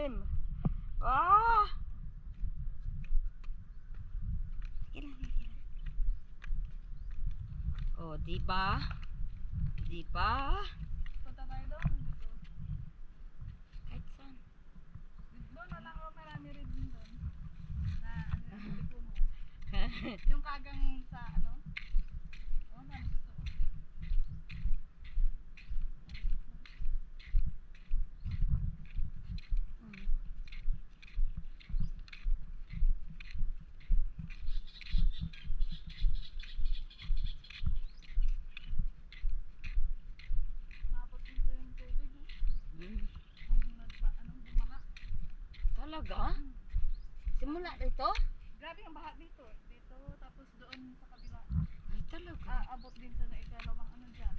lalim. Ah! Kailan. Oh, diba? Diba? Punta tayo doon. Dito. Kahit saan. Doon na lang. Marami rin doon. Na ano yung tipo mo. Yung kagang sa ano. Oo, dami sa to. Mabot dito yung tubig. Anong bumaha. Talaga? Simula dito? Grabe yung baha dito. Dito, tapos doon sa kabila. Ay, talaga. Abot din sa ikalawang ano dyan.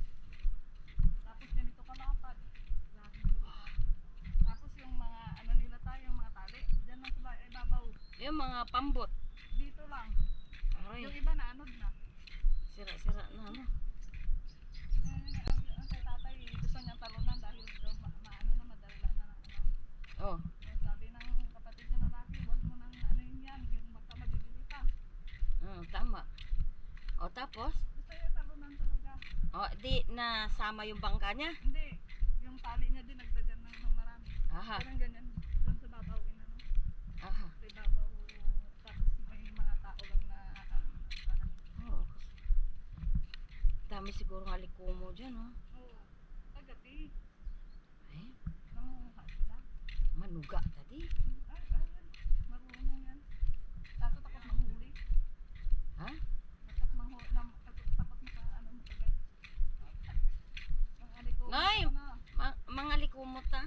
Tapos ganito kalapad. Grabe yung baha. Tapos yung mga ano nila tayo, yung mga tali. Dyan lang sa ibabaw. Yung mga pambot. Dito lang. Ay, Yung iba na anod na. sira-sira na, ano? Ang kay tatay, gusto niyang talunan dahil daw maano na, madala na ng ano. Oh, Sabi ng kapatid niya na laki, huwag mo nang ano yun yan, yung magka mabibili pa. tama. O, tapos? Gusto niya talunan talaga. O, di nasama yung bangka niya? Hindi, yung tali niya din nagdagan ng marami. Aha, Parang ganyan, doon sa babaw, inano. aha. Sa babaw, tapos may mga tao lang na Oh, dami siguro ng alikumo dyan, oh. oo, kagabi, Ay, nangunguha sila. manuga tadi. Ay, marunong yan. Kaso takot manghuli. Ha? Takot manghuli, takot mo sa ano mo taga. Ang ali ko, Nay! ano. Mga alikumo ta?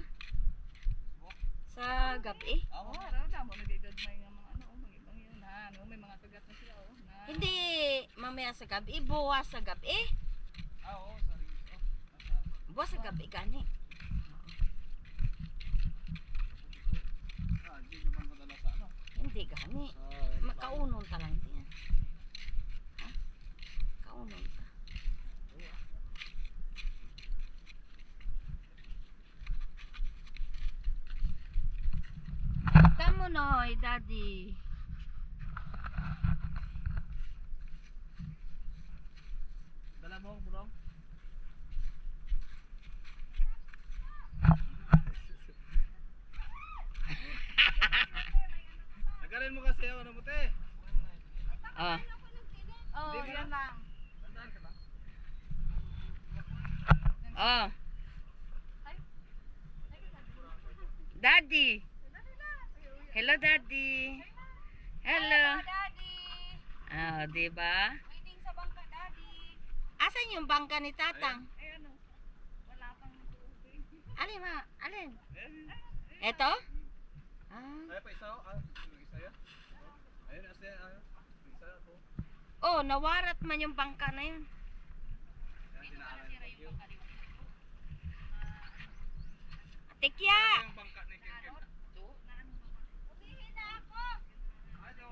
Sa gabi? Oo, araw mo nagigagmay ng mga ano, mga ibang yun na, ano, may mga kagat na sila, oh, na. Hindi mamaya sa gabi, buwas sa gabi. Oo, sorry. Buwas sa gabi gani. Hindi naman madala sa ano. Hindi gani. Makaunon ta lang din. Ha? Kaunon ta. Tamo noy, daddy. Dala mo ang bulong? Nagarin mo kasi ako, ano mo te? Ah. Oh, Hindi yan lang. Tandaan ka ba? Oh, daddy. Hello, daddy. Hello. Daddy! Ah, di ba? Waiting sa bangka, Daddy. Asan yung bangka ni Tatang? Ay, ano? Wala pang tubig. Alin ma? Alin? Eto? Ah. Ay, pa isa oh. Isa yan. Ayun, asa yan. Isa ako. Oh, nawarat man yung bangka na yun. Yan, dinaanan ko. Tikya! Yung bangka ni Kim Kim. Umihin na ako! Ano?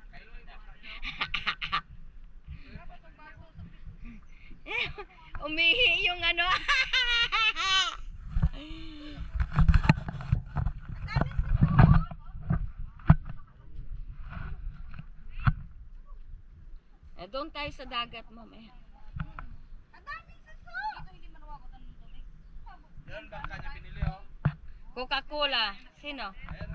Kayo yung bangka niyo. Dapat ang bago sa Umihi yung ano. Doon tayo sa dagat, mamaya. Ang daming suso! Dito hindi man ako tanong tubig. Yan, bangka niya binili oh. Coca-Cola. Sino? Ayan